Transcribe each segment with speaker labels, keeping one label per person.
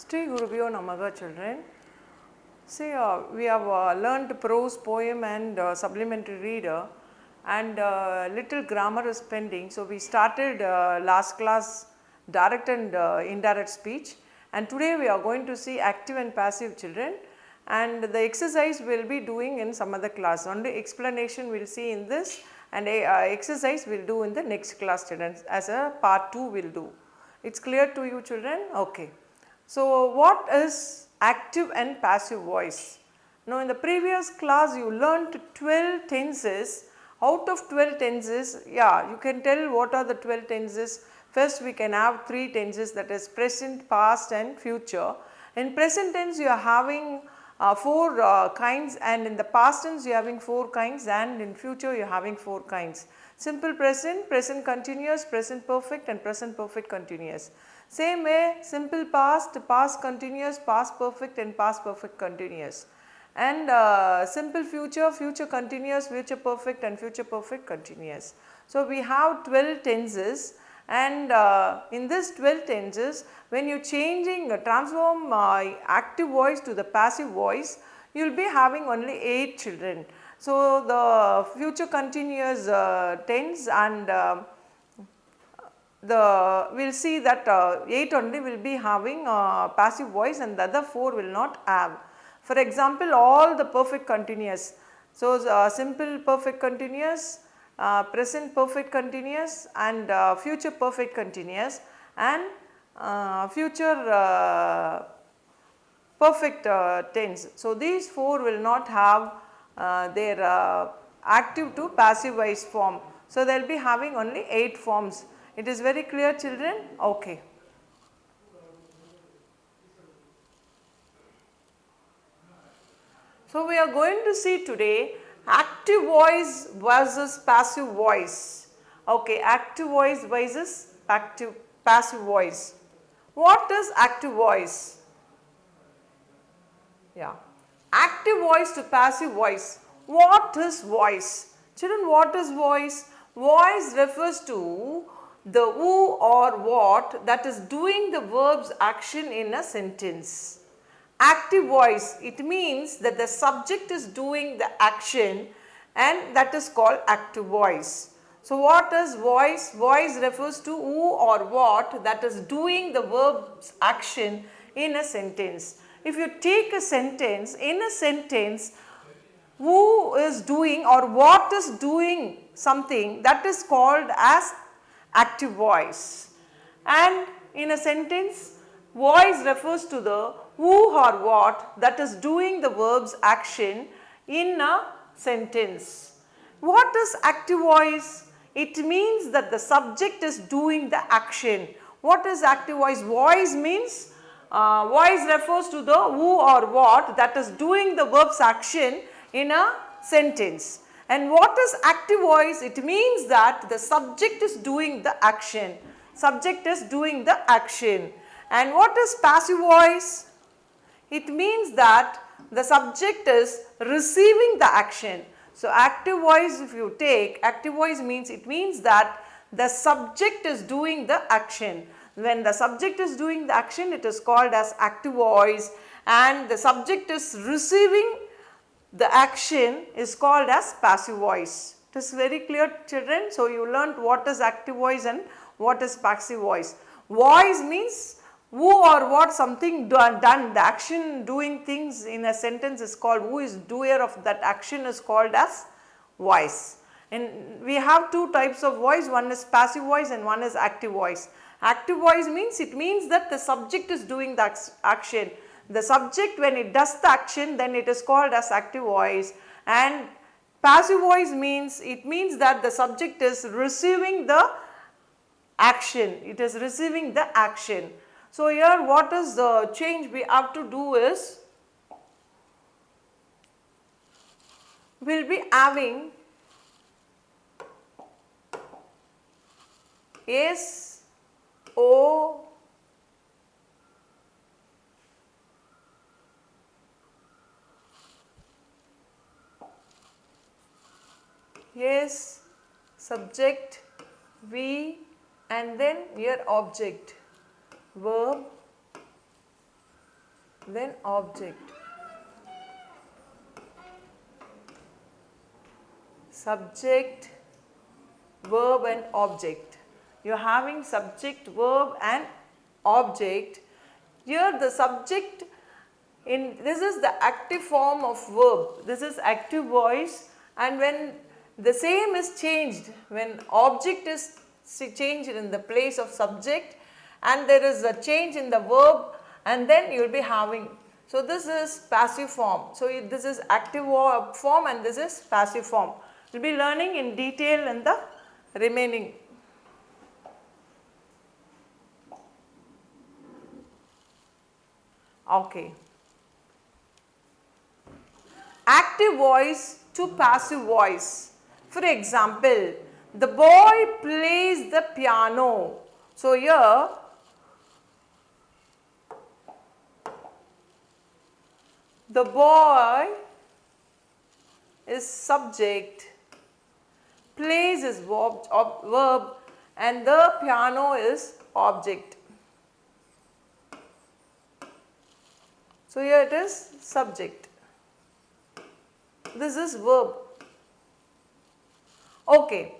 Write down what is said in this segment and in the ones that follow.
Speaker 1: Sri Gurubhyo Namaha, children. See, we have learned prose, poem and supplementary reader, and little grammar is pending. So, we started last class direct and indirect speech, and today we are going to see active and passive, children, and the exercise we will be doing in some other class. Only explanation we will see in this, and exercise we will do in the next class, children, as a part 2 we will do. It is clear to you, children? Okay. So, what is active and passive voice? Now, in the previous class you learnt 12 tenses. Out of 12 tenses, yeah, you can tell what are the 12 tenses. First we can have 3 tenses, that is present, past and future. In present tense you are having 4 kinds, and in the past tense you are having 4 kinds, and in future you are having 4 kinds. Simple present, present continuous, present perfect and present perfect continuous. Same way simple past, past continuous, past perfect and past perfect continuous, and simple future, future continuous, future perfect and future perfect continuous. So, we have 12 tenses, and in this 12 tenses when you transform active voice to the passive voice, you will be having only 8 children. So, the future continuous tense and we will see that 8 only will be having passive voice and the other 4 will not have. For example, all the perfect continuous. So, simple perfect continuous, present perfect continuous and future perfect continuous and future perfect tense. So, these 4 will not have their active to passive voice form. So, they will be having only 8 forms. It is very clear, children? Okay. So, we are going to see today active voice versus passive voice. Okay, active voice versus passive voice. What is active voice? Yeah. Active voice to passive voice. What is voice? Children, what is voice? Voice refers to the who or what that is doing the verb's action in a sentence. Active voice, it means that the subject is doing the action and that is called active voice. So, what is voice? Voice refers to who or what that is doing the verb's action in a sentence. If you take a sentence, in a sentence, who is doing or what is doing something, that is called as active voice. And in a sentence, voice refers to the who or what that is doing the verb's action in a sentence. What is active voice? It means that the subject is doing the action. What is active voice? Voice means voice refers to the who or what that is doing the verb's action in a sentence. And what is active voice? It means that the subject is doing the action. Subject is doing the action. And what is passive voice? It means that the subject is receiving the action. So, active voice, if you take, active voice means, it means that the subject is doing the action. When the subject is doing the action, it is called as active voice, and the subject is receiving the action is called as passive voice. It is very clear, children. So, you learnt what is active voice and what is passive voice. Voice means who or what something done, the action doing things in a sentence is called, who is doer of that action is called as voice. And we have 2 types of voice, one is passive voice and one is active voice. Active voice means, it means that the subject is doing the action. The subject, when it does the action, then it is called as active voice. And passive voice means, it means that the subject is receiving the action. It is receiving the action. So, here what is the change we have to do is, we will be having S, O, S, subject, V and then your object, verb, then object. Subject, verb and object. You are having subject, verb and object. Here the subject, this is the active form of verb. This is active voice, and when the same is changed, when object is changed in the place of subject and there is a change in the verb, and then you will be having. So this is passive form. So this is active form and this is passive form. We will be learning in detail in the remaining. Okay. Active voice to passive voice. For example, the boy plays the piano. So here the boy is subject, plays is verb and the piano is object. So here it is subject. This is verb. Okay.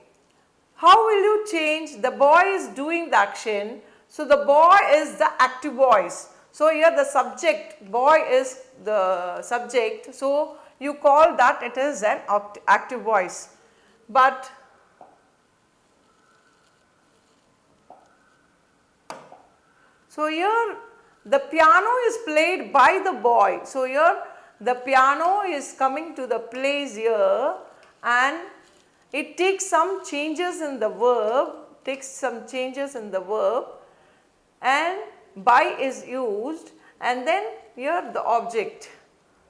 Speaker 1: How will you change? The boy is doing the action. So the boy is the active voice. So here the subject, boy is the subject. So you call that it is an active voice. But so here the piano is played by the boy. So here the piano is coming to the place here and it takes some changes in the verb, and by is used, and then here the object.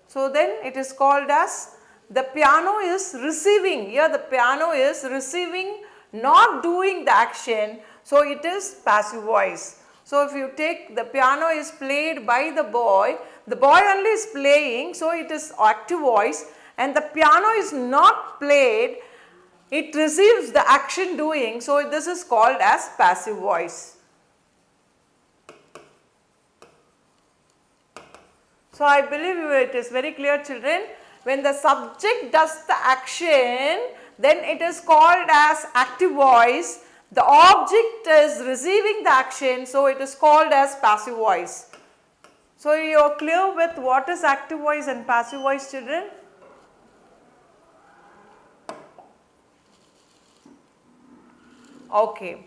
Speaker 1: So then it is called as the piano is receiving. Here the piano is receiving, not doing the action. So it is passive voice. So if you take the piano is played by the boy only is playing, so it is active voice, and the piano is not played, it receives the action doing, so this is called as passive voice. So I believe it is very clear, children. When the subject does the action, then it is called as active voice. The object is receiving the action, so it is called as passive voice. So you are clear with what is active voice and passive voice, children? Okay.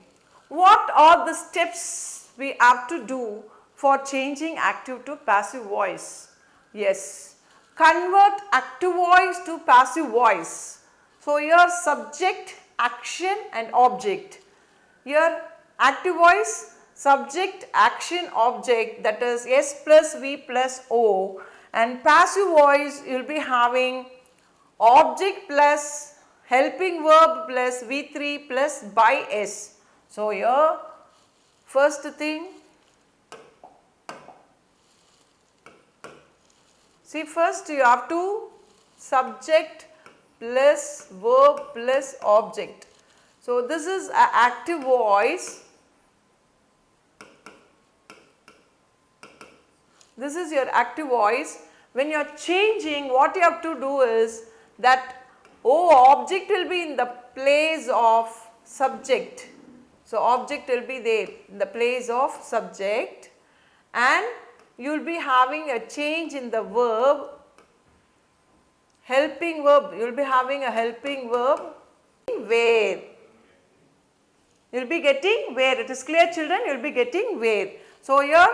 Speaker 1: What are the steps we have to do for changing active to passive voice? Yes. Convert active voice to passive voice. So here subject, action and object. Here active voice, subject, action, object, that is S plus V plus O, and passive voice you will be having object plus helping verb plus V3 plus by S. So here first thing, see first you have to subject plus verb plus object. So this is an active voice. This is your active voice. When you are changing, what you have to do is that object will be in the place of subject. So object will be there in the place of subject, and you will be having a change in the verb, helping verb. You will be having a helping verb where. You will be getting where. It is clear, children? You will be getting where. So here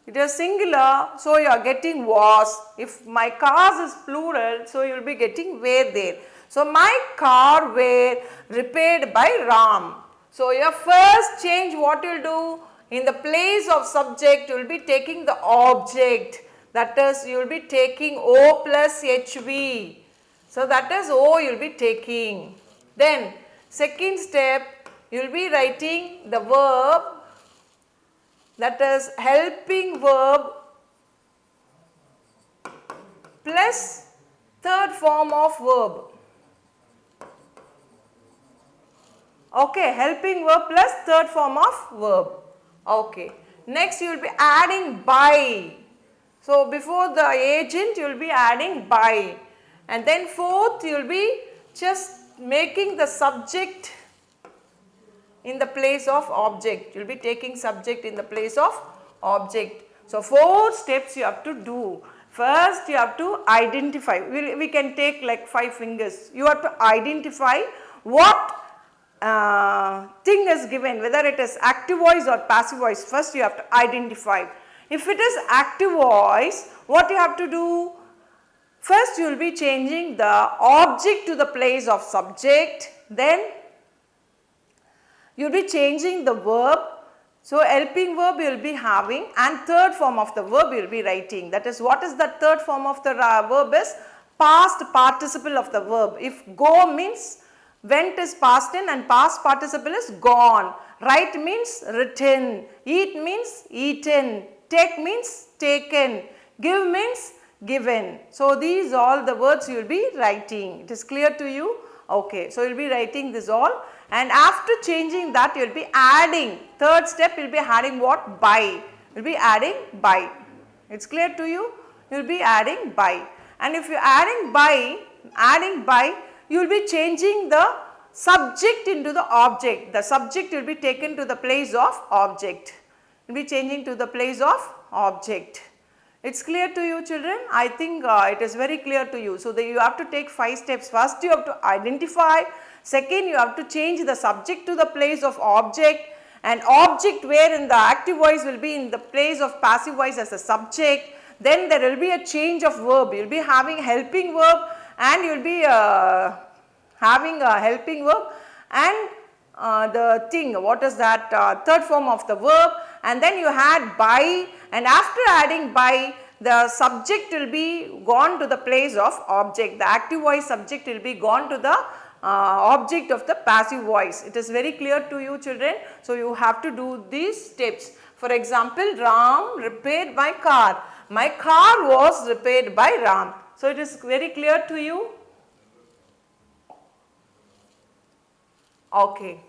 Speaker 1: it is singular, so you are getting was. If my cars is plural, so you will be getting where there. So my car were repaired by Ram. So your first change, what you will do, in the place of subject you will be taking the object, that is you will be taking O plus HV. So that is O you will be taking. Then second step, you will be writing the verb, that is helping verb plus third form of verb. Okay, helping verb plus third form of verb. Okay. Next you will be adding by. So before the agent you will be adding by, and then fourth you will be just making the subject in the place of object. You will be taking subject in the place of object. So 4 steps you have to do. First you have to identify, we can take like 5 fingers. You have to identify what thing is given, whether it is active voice or passive voice. First you have to identify. If it is active voice, what you have to do? First you will be changing the object to the place of subject, then you will be changing the verb. So helping verb you will be having, and third form of the verb you will be writing. That is, what is the third form of the verb is past participle of the verb. If go means went is past tense and past participle is gone. Write means written, eat means eaten, take means taken, give means given. So these all the words you will be writing. It is clear to you? Okay. So you will be writing this all, and after changing that you will be adding. Third step you will be adding what? By. You will be adding by. It is clear to you? You will be adding by. And if you are adding by, you will be changing the subject into the object. The subject will be taken to the place of object. You will be changing to the place of object. It's clear to you, children? I think it is very clear to you. So that you have to take 5 steps. First you have to identify. Second you have to change the subject to the place of object, and object wherein the active voice will be in the place of passive voice as a subject. Then there will be a change of verb. You will be having helping verb, and you will be having a helping verb and the thing, what is that, third form of the verb, and then you add by, and after adding by, the subject will be gone to the place of object. The active voice subject will be gone to the object of the passive voice. It is very clear to you, children. So you have to do these steps. For example, Ram repaired my car. My car was repaired by Ram. So it is very clear to you. Okay.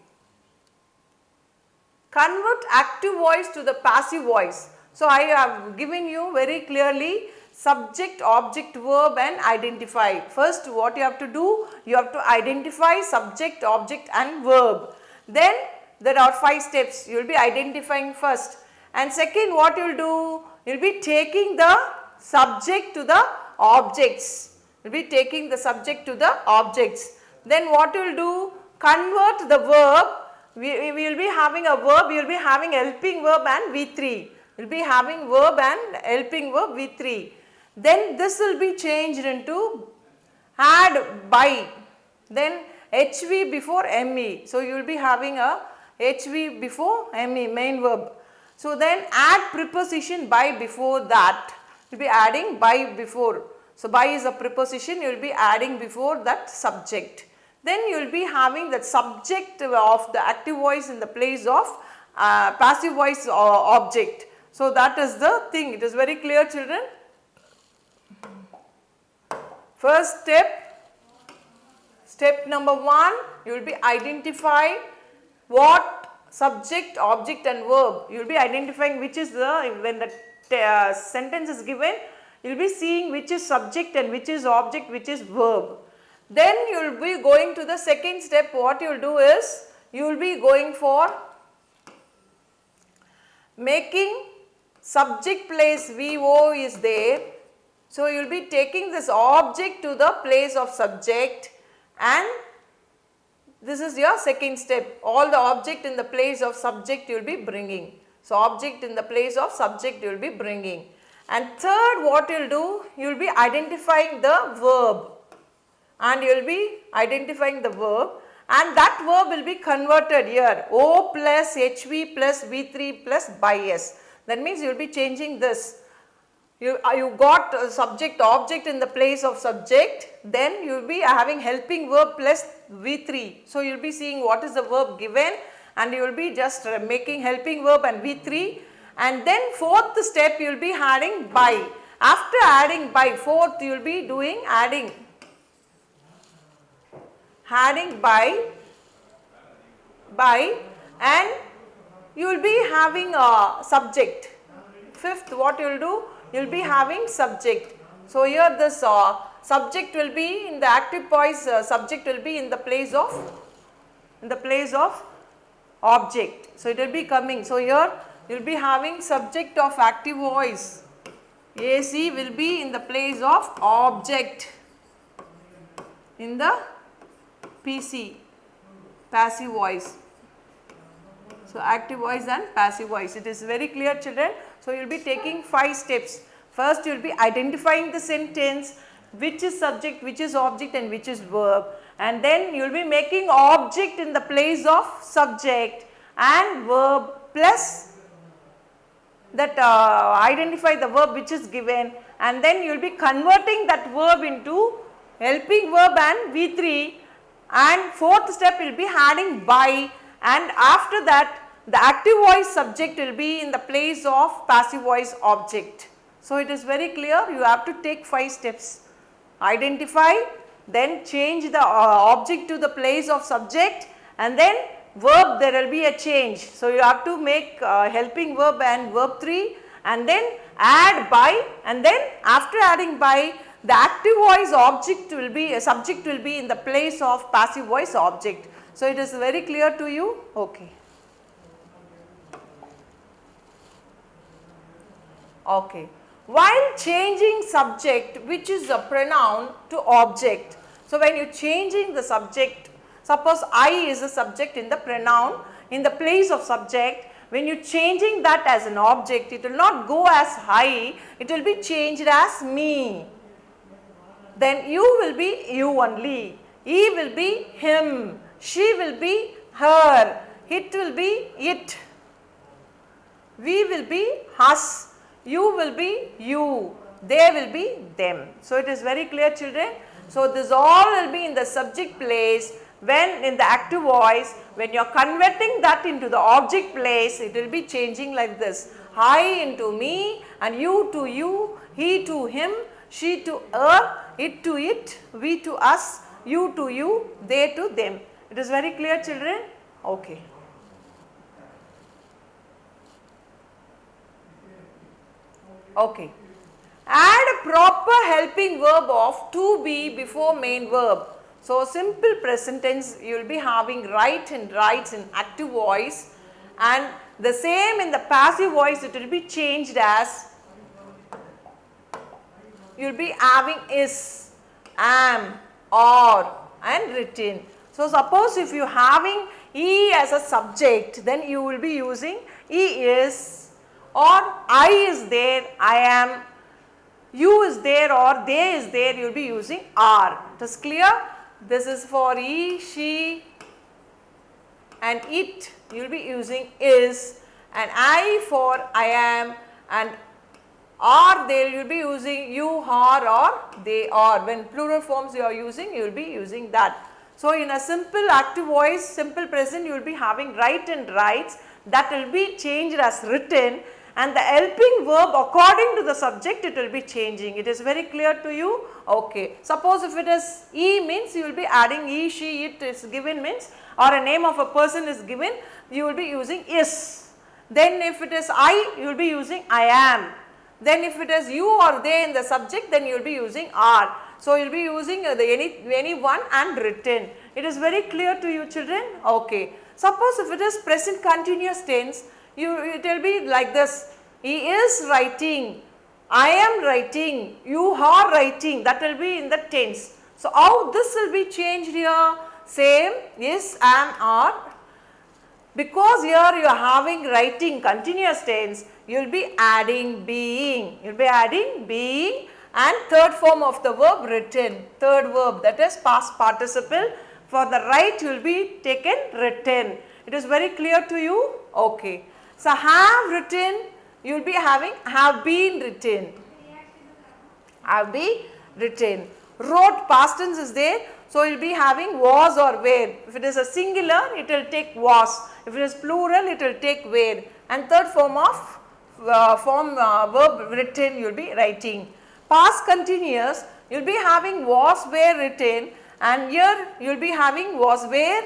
Speaker 1: Convert active voice to the passive voice. So I have given you very clearly subject, object, verb and identify. First what you have to do? You have to identify subject, object and verb. Then there are 5 steps. You will be identifying first. And second, what you will do? You will be taking the subject to the objects. You will be taking the subject to the objects. Then what you will do? Convert the verb. We will be having a verb. We will be having helping verb and V3. We will be having verb and helping verb V3. Then this will be changed into add by. Then HV before ME. So you will be having a HV before ME, main verb. So then add preposition by before that. You will be adding by before. So by is a preposition, you will be adding before that subject. Then you will be having that subject of the active voice in the place of passive voice object. So that is the thing. It is very clear, children. First step number 1, you will be identify what subject, object and verb. You will be identifying which is the, when the sentence is given, you will be seeing which is subject and which is object, which is verb. Then you will be going to the second step. What you will do is, you will be going for making subject place VO is there. So you will be taking this object to the place of subject, and this is your second step. All the object in the place of subject you will be bringing. So object in the place of subject you will be bringing. And third, what you will do, you will be identifying the verb. And you will be identifying the verb, and that verb will be converted here, O plus HV plus V3 plus by S. That means you will be changing this. You got subject object in the place of subject, then you will be having helping verb plus V3. So you will be seeing what is the verb given, and you will be just making helping verb and V3, and then fourth step you will be adding by. After adding by, fourth you will be doing adding by, and you will be having a subject. Fifth, what you will do? you will be having subject. So, here this subject will be in the active voice, subject will be in the place of object. So, it will be coming. So, here you will be having subject of active voice. AC will be in the place of object in the PC, passive voice. So, active voice and passive voice, it is very clear, children. So, you will be taking 5 steps. First, you will be identifying the sentence, which is subject, which is object and which is verb, and then you will be making object in the place of subject and verb plus that identify the verb which is given, and then you will be converting that verb into helping verb and V3, and fourth step you will be adding by, and after that the active voice subject will be in the place of passive voice object. So, it is very clear, you have to take 5 steps. Identify, then change the object to the place of subject, and then verb there will be a change. So, you have to make helping verb and verb 3, and then add by, and then after adding by the active voice object will be, subject will be in the place of passive voice object. So, it is very clear to you. Okay. Okay. While changing subject, which is a pronoun, to object. So, when you are changing the subject, suppose I is a subject in the pronoun in the place of subject, when you are changing that as an object, it will not go as I, it will be changed as me. Then you will be you only, he will be him, she will be her, it will be it, we will be us, you will be you, they will be them. So, it is very clear, children. So, this all will be in the subject place. When in the active voice, when you are converting that into the object place, it will be changing like this: I into me, and you to you, he to him, she to her, it to it, we to us, you to you, they to them. It is very clear, children. Okay. Okay. Add a proper helping verb of to be before main verb. So, simple present tense you will be having write and writes in active voice, and the same in the passive voice it will be changed as, you will be having is, am, or and written. So, suppose if you are having he as a subject, then you will be using he is, or I is there, I am, you is there or they is there, you will be using are. It is clear? This is for he, she and it, you will be using is, and I for I am, and are there you will be using you are or they are. When plural forms you are using, you will be using that. So, in a simple active voice, simple present, you will be having write and writes, that will be changed as written, and the helping verb according to the subject it will be changing. It is very clear to you. Okay. Suppose if it is he means you will be adding he, she, it is given means, or a name of a person is given, you will be using is. Then if it is I, you will be using I am. Then if it is you or they in the subject, then you will be using are. So, you will be using any one and written. It is very clear to you, children. Okay. Suppose if it is present continuous tense, it will be like this: he is writing, I am writing, you are writing, that will be in the tense. So, how this will be changed here? Same is, am, are. Because here you are having writing continuous tense, you will be adding being, you will be adding being, and third form of the verb written, third verb, that is past participle. For the right you will be taken written. It is very clear to you? Okay. So, have written, you will be having have been written, have been written. Wrote, past tense is there. So, you will be having was or were. If it is a singular, it will take was. If it is plural, it will take were. And third form of verb written, you will be writing. Past continuous, you will be having was, were written, and here you will be having was, were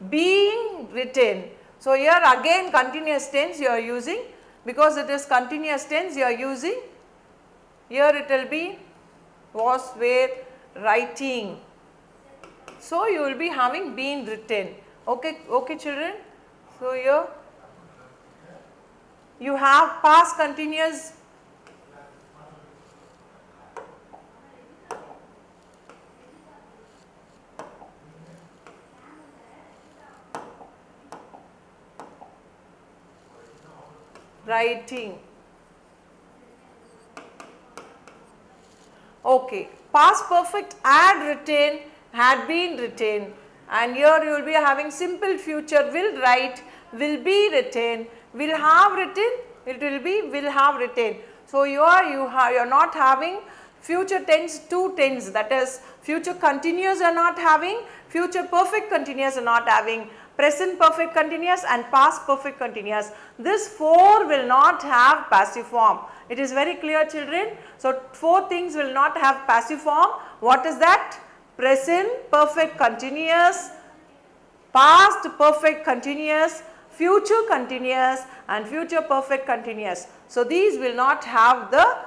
Speaker 1: being written. So, here again continuous tense you are using, because it is continuous tense you are using Here it will be was, were, writing. So you will be having been written. Okay, okay children. So here you have past continuous, writing. Okay, past perfect had written, had been written, and here you will be having simple future will write, will be written, will have written, it will be will have written. So you are not having future tense two tense, that is future continuous are not having, future perfect continuous are not having, present perfect continuous and past perfect continuous. This four will not have passive form. It is very clear children. So four things will not have passive form. What is that? Present perfect continuous, past perfect continuous, future continuous and future perfect continuous. So these will not have the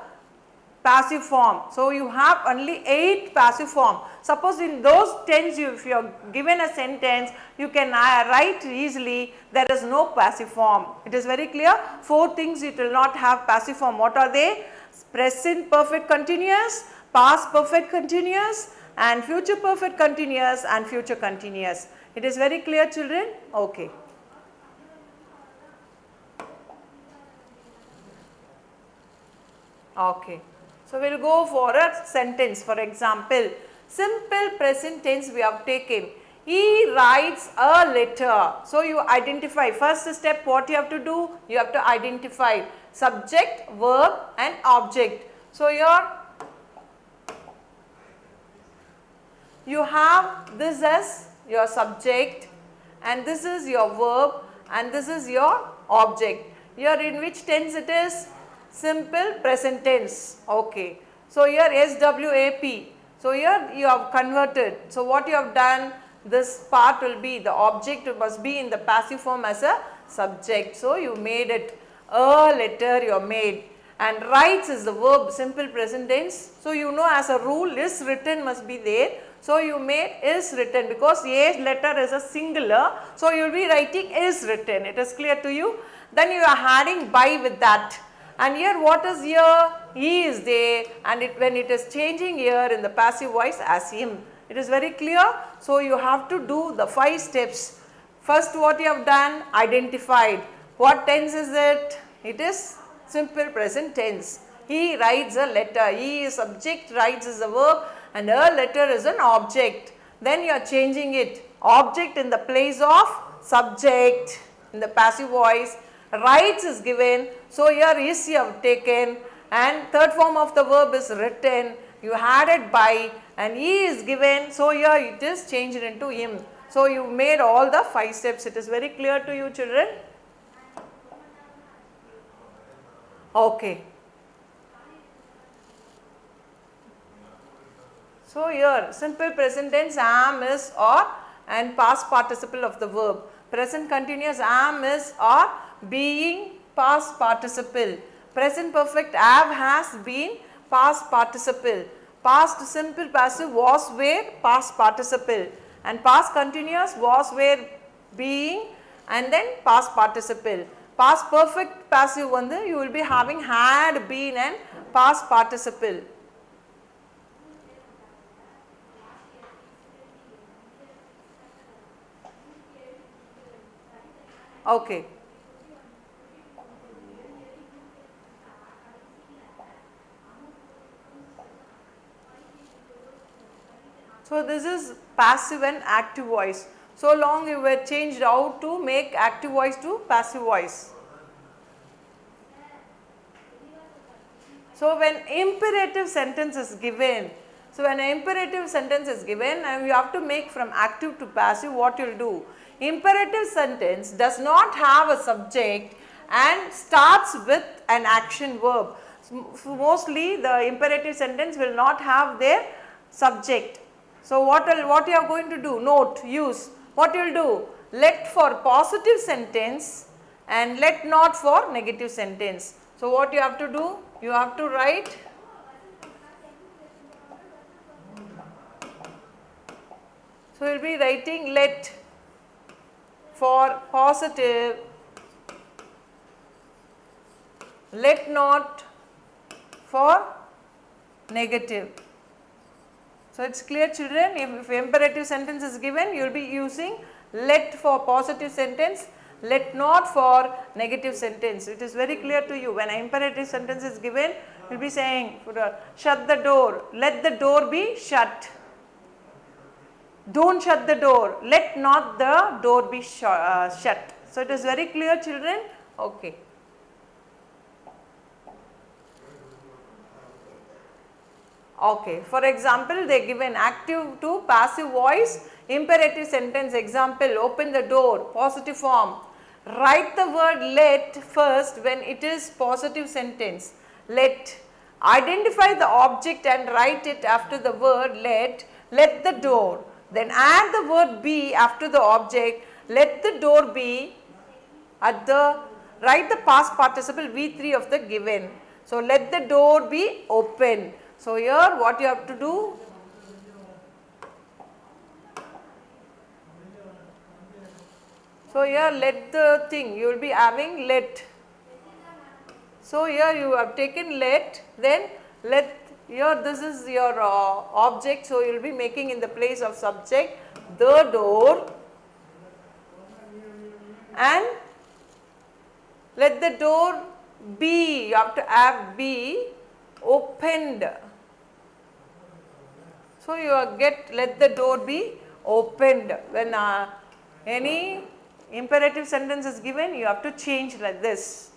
Speaker 1: passive form. So you have only 8 passive form. Suppose in those tense if you are given a sentence, you can write easily, there is no passive form. It is very clear. 4 things it will not have passive form. What are they? Present perfect continuous, past perfect continuous and future perfect continuous and future continuous. It is very clear children? Okay. Okay. So we will go for a sentence. For example, simple present tense we have taken. He writes a letter. So you identify. First step what you have to do? You have to identify subject, verb and object. So here you have this as your subject and this is your verb and this is your object. Here in which tense it is? Simple present tense. Okay. So here SWAP. So here you have converted. So what you have done? This part will be, the object must be in the passive form as a subject. So you made it. A letter you have made. And writes is the verb, simple present tense. So you know as a rule is written must be there. So you made is written because a letter is a singular. So you will be writing is written. It is clear to you. Then you are adding by with that. And here what is here? He is there and when it is changing here in the passive voice as him. It is very clear. So you have to do the 5 steps. First what you have done? Identified. What tense is it? It is simple present tense. He writes a letter. He is subject, writes is a verb and a letter is an object. Then you are changing it. Object in the place of subject in the passive voice. Writes is given. So here is you have taken and third form of the verb is written. You added by and he is given. So here it is changed into him. So you made all the 5 steps. It is very clear to you children. Okay. So here simple present tense am, is, or and past participle of the verb. Present continuous am, is, or being past participle. Present perfect have, has, been past participle. Past simple passive was, were past participle. And past continuous was, were, being and then past participle. Past perfect passive vandu you will be having had, been and past participle. Okay. So this is passive and active voice. So long you were changed out to make active voice to passive voice. So when imperative sentence is given, and you have to make from active to passive, what you will do? Imperative sentence does not have a subject and starts with an action verb. So mostly the imperative sentence will not have their subject. So what you are going to do? Note, use. What you will do? Let for positive sentence and let not for negative sentence. So what you have to do? You have to write So, we will be writing let for positive, let not for negative. So, it is clear children, if imperative sentence is given, you will be using let for positive sentence, let not for negative sentence. It is very clear to you. When an imperative sentence is given, you will be saying shut the door, let the door be shut. Don't shut the door, let not the door be shut. So, it is very clear children. Okay. Okay. For example, they give an active to passive voice imperative sentence. Example, open the door, positive form. Write the word let first when it is positive sentence. Let. Identify the object and write it after the word let the door. Then add the word be after the object, let the door be at the, write the past participle V3 of the given. So, let the door be open. So, here what you have to do? So, here let the thing, you will be having let. So, here you have taken let, then let, here this is your object. So, you will be making in the place of subject the door and let the door be, you have to have be opened. So, you get let the door be opened. When any imperative sentence is given, you have to change like this.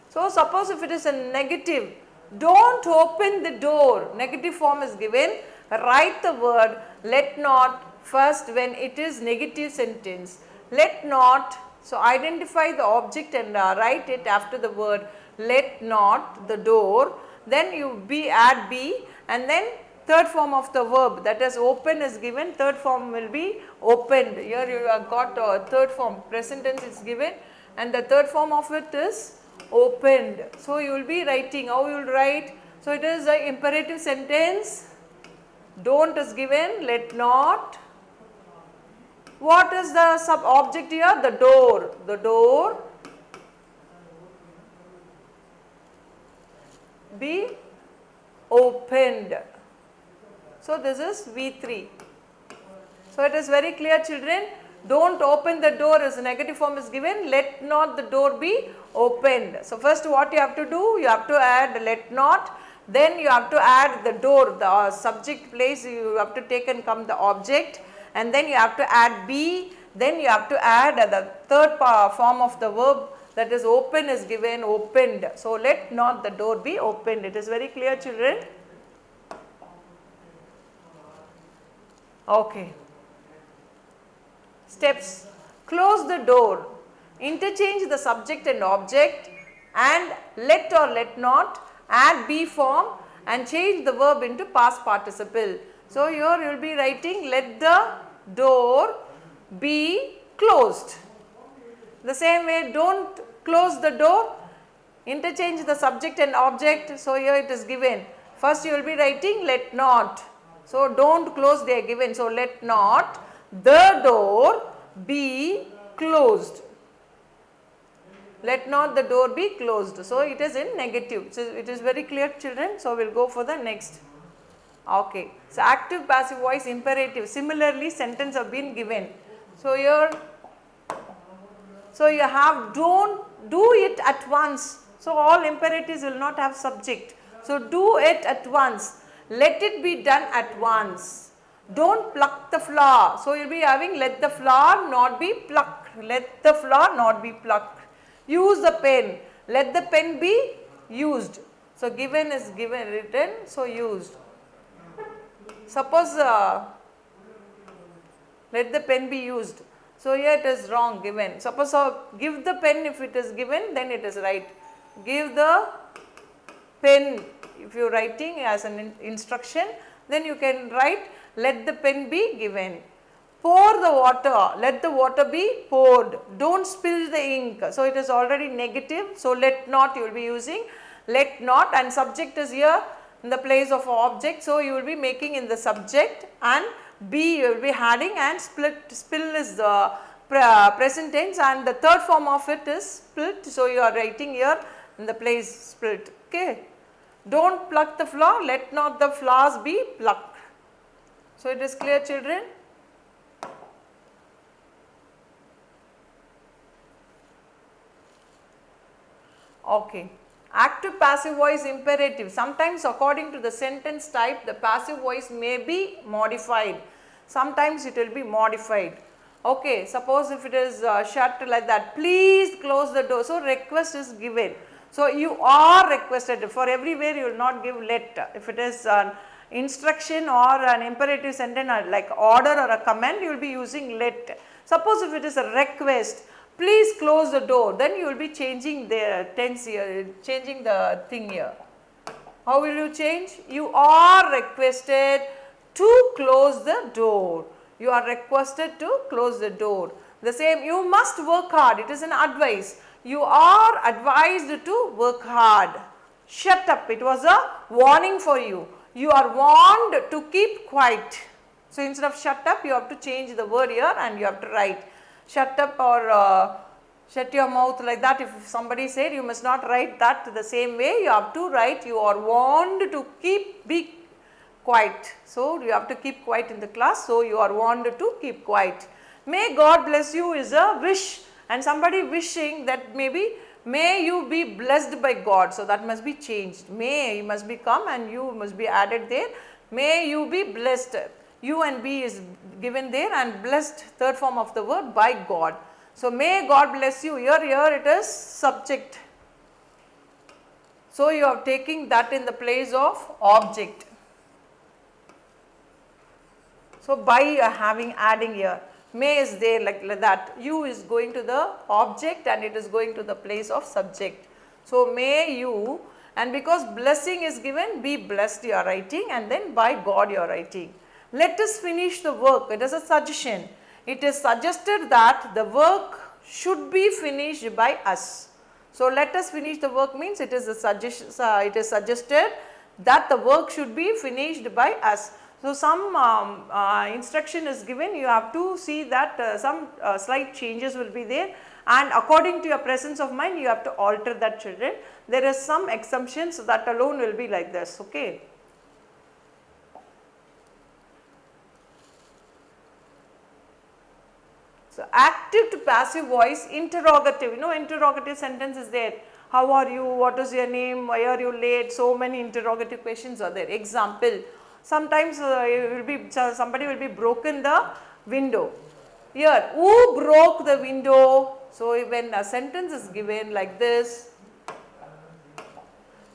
Speaker 1: So, suppose if it is a negative, don't open the door, negative form is given, write the word let not first when it is negative sentence, let not. So, identify the object and write it after the word let not the door, then you add be, and then third form of the verb, that is open is given, third form will be opened. Here you have got third form, present tense is given and the third form of it is opened. So, you will be writing, how you will write? So, it is a imperative sentence, don't is given, let not. What is the sub object here? The door be opened. So, this is V3. So, it is very clear children, don't open the door is negative form is given, let not the door be opened. So, first what you have to do, you have to add let not, then you have to add the door, the subject place you have to take and come the object, and then you have to add be, then you have to add the third form of the verb, that is open is given, opened. So, let not the door be opened. It is very clear children. Okay. Steps. Close the door, interchange the subject and object, and let or let not, add be form and change the verb into past participle. So, here you will be writing let the door be closed. The same way, don't close the door, interchange the subject and object. So, here it is given. First you will be writing let not. So, don't close, they are given. So, let not the door be closed. Let not the door be closed. So, it is in negative. So, it is very clear children. So, we will go for the next. Okay. So, active passive voice imperative. Similarly, sentence have been given. So, here, so you have don't do it at once. So, all imperatives will not have subject. So, do it at once. Let it be done at once. Don't pluck the flower. So, you will be having let the flower not be plucked. Let the flower not be plucked. Use the pen. Let the pen be used. So, given is given written. So, used. Suppose let the pen be used. So, here it is wrong given. Suppose give the pen, if it is given, then it is right. Give the pen, if you are writing as an instruction, then you can write let the pen be given. Pour the water, let the water be poured. Don't spill the ink. So, it is already negative. So, let not you will be using. let not, and subject is here in the place of object. So, you will be making in the subject, and be you will be adding, and spill is the present tense, and the third form of it is split. So, you are writing here in the place split. Okay. Do not pluck the flower, let not the flowers be plucked. So, it is clear, children? Okay. Active passive voice imperative. Sometimes according to the sentence type, the passive voice may be modified. Sometimes it will be modified. Okay. Suppose if it is shut like that, please close the door. So, request is given. So, you are requested. For everywhere you will not give let. If it is an instruction or an imperative sentence like order or a command, you will be using let. Suppose if it is a request, please close the door, then you will be changing the tense here, changing the thing here. How will you change? You are requested to close the door. You are requested to close the door. The same, you must work hard. It is an advice. You are advised to work hard. Shut up. It was a warning for you. You are warned to keep quiet. So, instead of shut up, you have to change the word here and you have to write shut up or shut your mouth like that. If somebody said, you must not write that the same way, you have to write you are warned to be quiet. So, you have to keep quiet in the class. So, you are warned to keep quiet. May God bless you is a wish, and somebody wishing that maybe may you be blessed by God. So, that must be changed. May must become and you must be added there. May you be blessed. U and be is given there, and blessed third form of the word by God. So, may God bless you. Here it is subject. So, you are taking that in the place of object. So, by having adding here, may is there like that, you is going to the object and it is going to the place of subject. So, may you, and because blessing is given, be blessed you are writing, and then by God you are writing. Let us finish the work. It is a suggestion. It is suggested that the work should be finished by us. So, let us finish the work means it is a suggestion, it is suggested that the work should be finished by us. So, some instruction is given, you have to see that some slight changes will be there, and according to your presence of mind you have to alter that, children. There is some assumptions that alone will be like this. Okay. So, active to passive voice interrogative, interrogative sentence is there. How are you? What is your name? Why are you late? So many interrogative questions are there. Example, sometimes somebody will be broken the window. Here, who broke the window? So, when a sentence is given like this,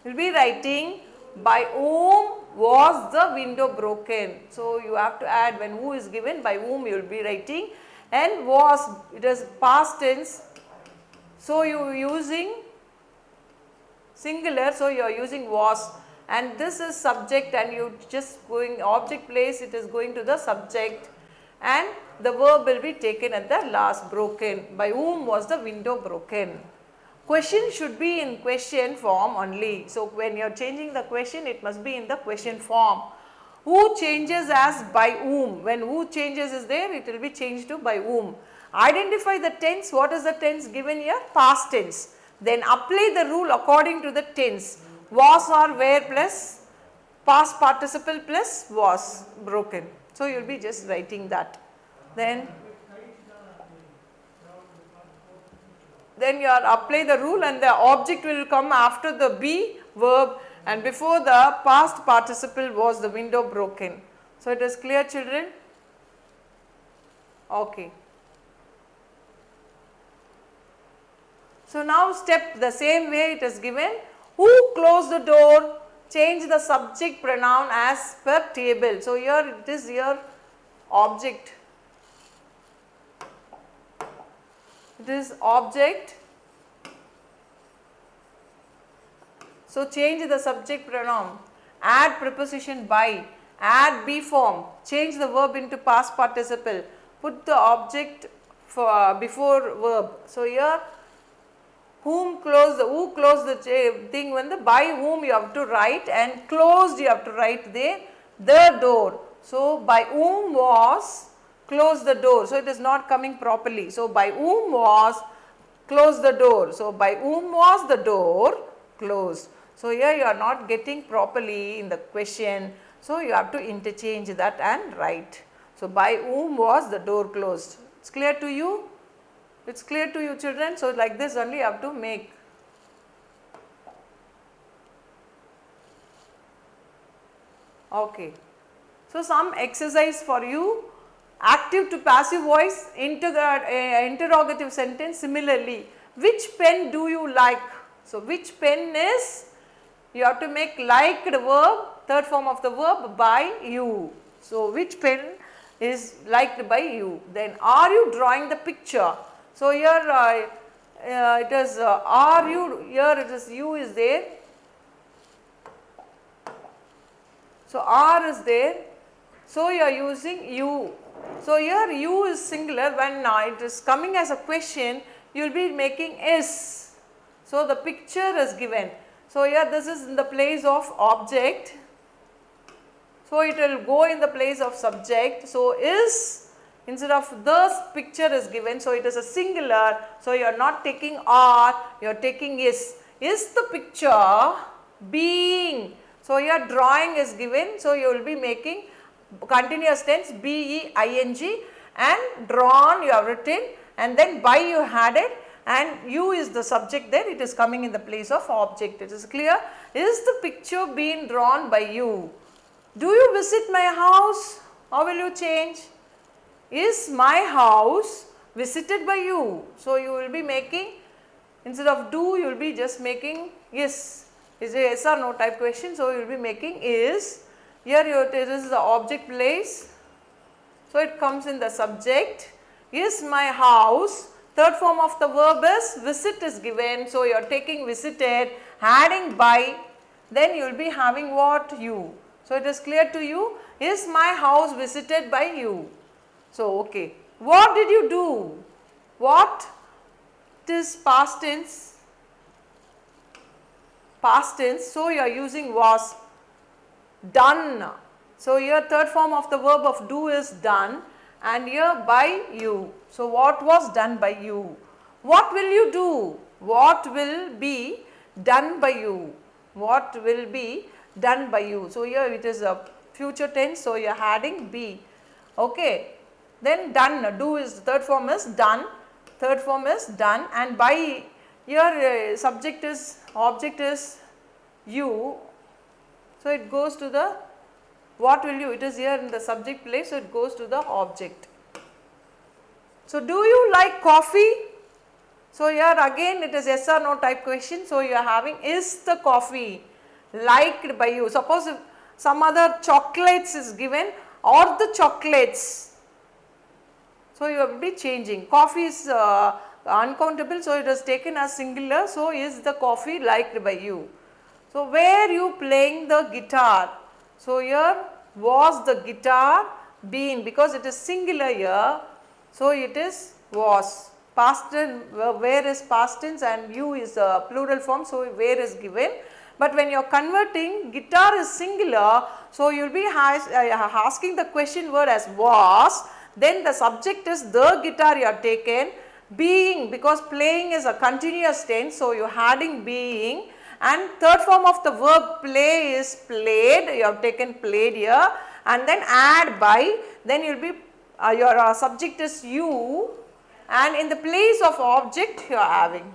Speaker 1: you will be writing by whom was the window broken. So, you have to add when who is given, by whom you will be writing, and was, it is past tense. So, you are using singular, so you are using was, and this is subject, and you just going object place, it is going to the subject, and the verb will be taken at the last, broken. By whom was the window broken? Question should be in question form only. So, when you are changing the question, it must be in the question form. Who changes as by whom? When who changes is there, it will be changed to by whom. Identify the tense. What is the tense given here? Past tense. Then apply the rule according to the tense. Was or were plus past participle plus was broken. So, you will be just writing that. Then you are apply the rule, and the object will come after the be verb, and before the past participle was the window broken. So, it is clear, children? Okay. So, now step the same way it is given. Who closed the door? Change the subject pronoun as per table. So, here it is your object. It is object. So, change the subject pronoun, add preposition by, add be form, change the verb into past participle, put the object for before verb. So, here who closed the thing when the by whom you have to write, and closed you have to write the door. So, by whom was close the door. So, it is not coming properly. So, by whom was close the door. So, by whom was the door closed. So, here you are not getting properly in the question. So, you have to interchange that and write. So, by whom was the door closed. It's clear to you? It's clear to you, children. So, like this only you have to make. Okay. So, some exercise for you. Active to passive voice, interrogative sentence. Similarly, which pen do you like? So, which pen is, you have to make liked verb, third form of the verb, by you. So, which pen is liked by you? Then, are you drawing the picture? So, here it is are you, here it is you is there. So, are is there. So, you are using you. So, here you is singular. When it is coming as a question, you will be making is. So, the picture is given. So, here this is in the place of object. So, it will go in the place of subject. So, is instead of the picture is given. So, it is a singular. So, you are not taking are, you are taking is. Is the picture being. So, here drawing is given. So, you will be making continuous tense being, and drawn you have written, and then by you had it, and you is the subject there, it is coming in the place of object. It is clear. Is the picture being drawn by you? Do you visit my house? How will you change? Is my house visited by you? So, you will be making, instead of do, you will be just making is. Is a yes or no type question. So, you will be making is. Here it is the object place. So, it comes in the subject. Is my house. Third form of the verb is visit is given. So, you are taking visited, adding by, then you will be having what? You. So, it is clear to you. Is my house visited by you? So, okay. What did you do? What? It is past tense. Past tense. So, you are using was. Done. So, here third form of the verb of do is done, and here by you. So, what was done by you? What will you do? What will be done by you? What will be done by you? So, here it is a future tense. So, you are adding be. Okay. Then done, do is third form is done, third form is done, and by here subject is, object is you. So, it goes to the, what will you, it is here in the subject place, so it goes to the object. So, do you like coffee? So, here again it is yes or no type question. So, you are having is the coffee liked by you. Suppose if some other chocolates is given, or the chocolates. So, you will be changing. Coffee is uncountable, so it is taken as singular. So, is the coffee liked by you? So, where you playing the guitar? So, here was the guitar been, because it is singular here. So, it is was. Past tense, where is past tense, and you is a plural form. So, where is given. But when you are converting, guitar is singular. So, you will be asking the question word as was. Then the subject is the guitar you have taken. Being, because playing is a continuous tense. So, you are adding being. And third form of the verb play is played, you have taken played here, and then add by, then you will be, your subject is you, and in the place of object you are having.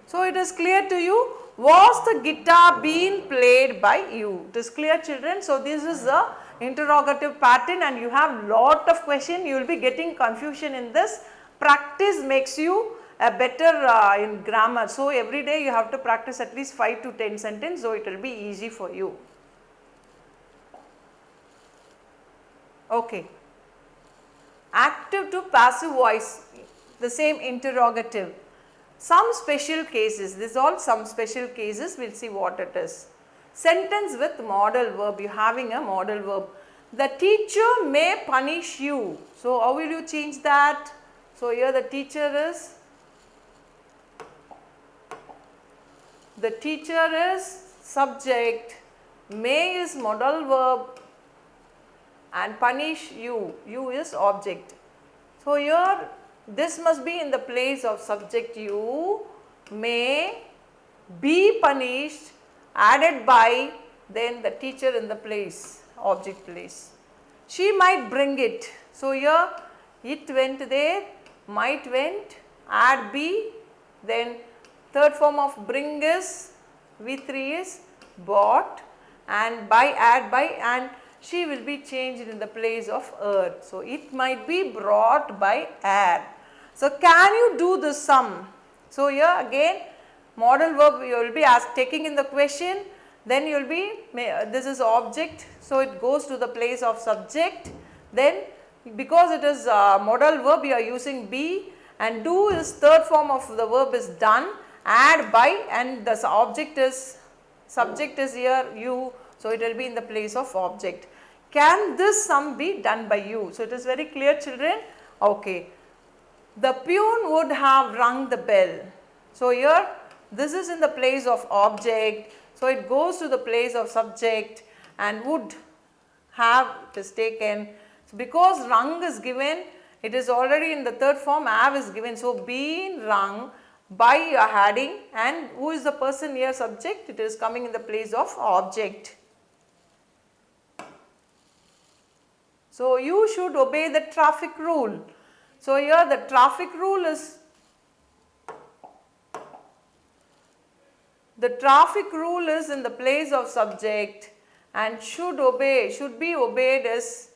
Speaker 1: So, it is clear to you, was the guitar being played by you? It is clear, children. So, this is the interrogative pattern, and you have lot of question, you will be getting confusion in this. Practice makes you a better in grammar. So, every day you have to practice at least 5 to 10 sentences. So, it will be easy for you. Okay. Active to passive voice, the same interrogative. Some special cases, this is all some special cases, we will see what it is. Sentence with modal verb, you are having a modal verb. The teacher may punish you. So, how will you change that? So, here the teacher is the teacher is subject, may is modal verb, and punish you is object. So here this must be in the place of subject you, may, be punished, added by, then the teacher in the place, object place. She might bring it. So here it went there, might went, add be, then third form of bring is, V3 is bought, and by add by, and she will be changed in the place of er. So it might be brought by add. So can you do the sum? So here again modal verb you will be asked, taking in the question, then you will be, this is object, so it goes to the place of subject, then because it is modal verb you are using be, and do is third form of the verb is done, add by, and the object is, subject is here you, so it will be in the place of object. Can this sum be done by you? So it is very clear, children. Okay. The peon would have rung the bell. So here this is in the place of object, so it goes to the place of subject, and would have it is taken. So because rung is given, it is already in the third form, have is given. So been rung by you are adding, and who is the person here, subject, it is coming in the place of object. So you should obey the traffic rule. So here the traffic rule is, the traffic rule is in the place of subject, and should obey, should be obeyed is,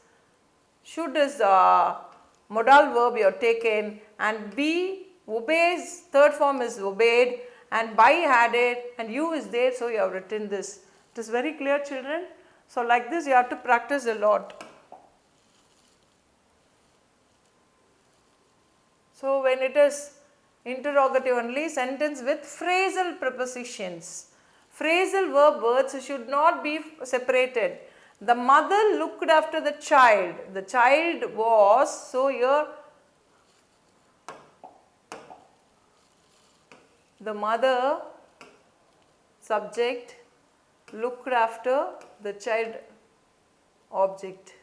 Speaker 1: should is modal verb you are taken, and be obeys, third form is obeyed, and by added, and you is there, so you have written this. It is very clear, children. So like this you have to practice a lot. So when it is interrogative only, sentence with phrasal prepositions. Phrasal verb words should not be separated. The mother looked after the child. The child was, so here the mother, subject, looked after the child, object.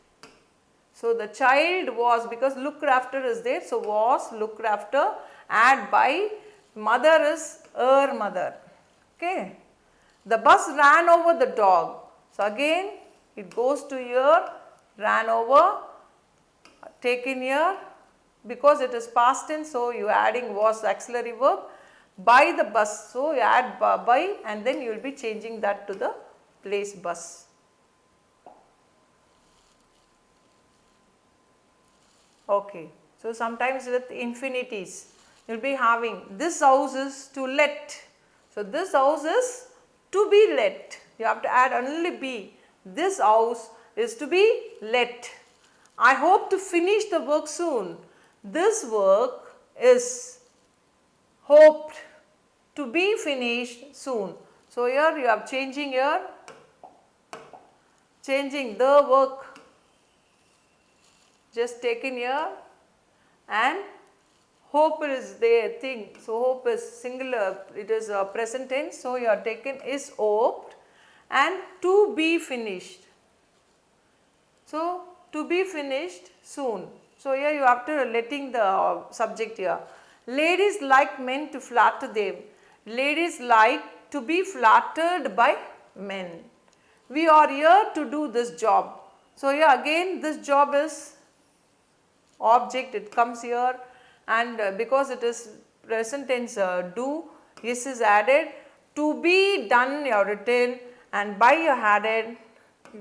Speaker 1: So the child was, because looked after is there, so was looked after, add by, mother is her mother. Okay. The bus ran over the dog. So again it goes to here, ran over, taken here, because it is past tense, so you are adding was auxiliary verb, by the bus, so you add by, and then you will be changing that to the place bus. Okay. So sometimes with infinities you will be having, this house is to let. So this house is to be let. You have to add only be. This house is to be let. I hope to finish the work soon. This work is hoped to be finished soon. So here you are changing here, changing the work, just taken here, and hope is there thing. So hope is singular, it is a present tense, so you are taken is hoped, and to be finished. So to be finished soon. So here you have to letting the subject here. Ladies like men to flatter them. Ladies like to be flattered by men. We are here to do this job. So here again this job is object, it comes here, and because it is present tense do, is added, to be done you have written, and by you added,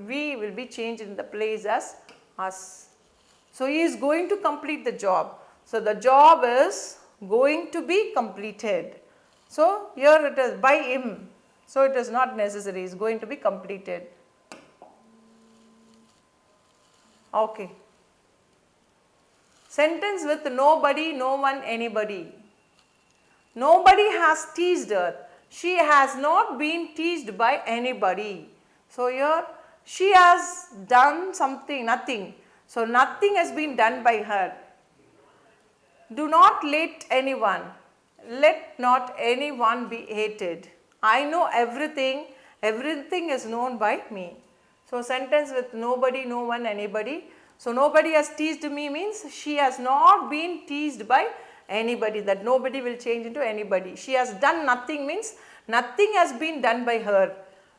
Speaker 1: we will be changed in the place as us. So he is going to complete the job. So the job is going to be completed. So here it is by him. So it is not necessary, it is going to be completed. Okay. Sentence with nobody, no one, anybody. Nobody has teased her. She has not been teased by anybody. So here she has done something, nothing. So nothing has been done by her. Do not let anyone. Let not anyone be hated. I know everything, everything is known by me. So sentence with nobody, no one, anybody. So nobody has teased me means she has not been teased by anybody, that nobody will change into anybody. She has done nothing means nothing has been done by her.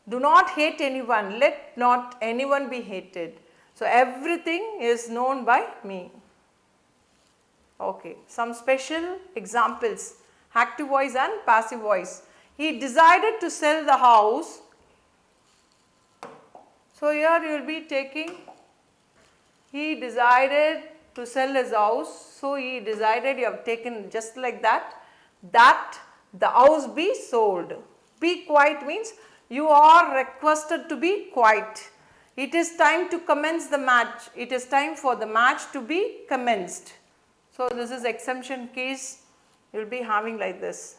Speaker 1: Do not hate anyone, let not anyone be hated. So everything is known by me. Okay, some special examples, active voice and passive voice. He decided to sell the house. So here you will be taking, he decided to sell his house. So he decided, you have taken just like that the house be sold. Be quiet means you are requested to be quiet. It is time to commence the match. It is time for the match to be commenced. So this is exemption case, you will be having like this.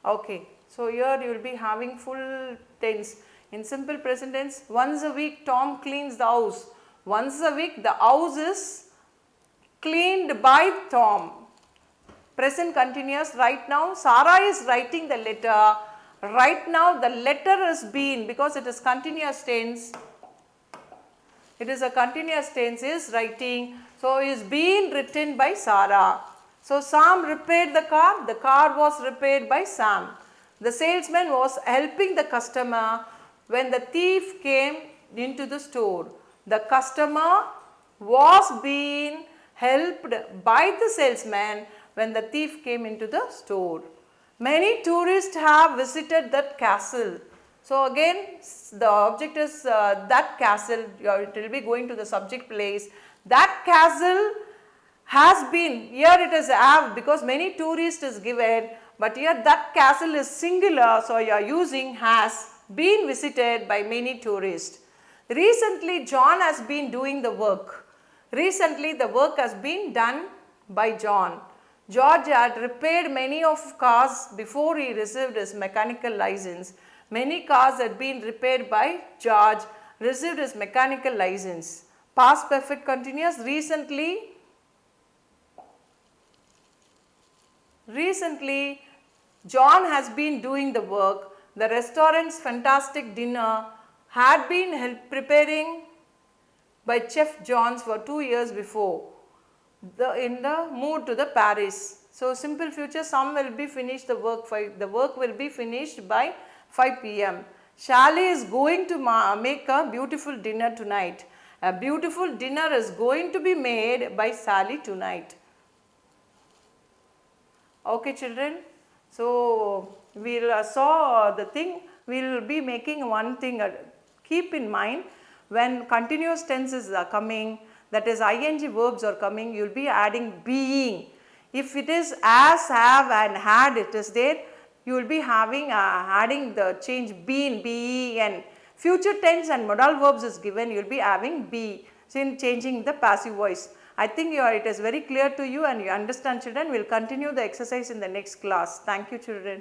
Speaker 1: Okay, so here you will be having full tense. In simple present tense, once a week Tom cleans the house. Once a week the house is cleaned by Tom. Present continuous, right now Sarah is writing the letter. Right now the letter is being, because it is continuous tense. It is a continuous tense, is writing. So is being written by Sarah. So Sam repaired the car was repaired by Sam. The salesman was helping the customer when the thief came into the store. The customer was being helped by the salesman when the thief came into the store. Many tourists have visited that castle. So again the object is that castle, it will be going to the subject place. That castle has been, here it is have because many tourists is given, but here that castle is singular, so you are using has been visited by many tourists. Recently John has been doing the work. Recently the work has been done by John. George had repaired many of cars before he received his mechanical license. Many cars had been repaired by George, received his mechanical license. Past perfect continuous, recently John has been doing the work. The restaurant's fantastic dinner had been preparing by Chef Johns for 2 years before. In the mood to the Paris. So simple future, some will be finished the work will be finished by 5 p.m. Shally is going to make a beautiful dinner tonight. A beautiful dinner is going to be made by Sally tonight. Okay children, so we will saw the thing, we will be making one thing, keep in mind when continuous tenses are coming, that is ing verbs are coming, you will be adding being. If it is as, have and had it is there, you will be having adding the change been, be, and future tense and modal verbs is given, you will be having be, so in changing the passive voice. I think it is very clear to you and you understand children. We will continue the exercise in the next class. Thank you children.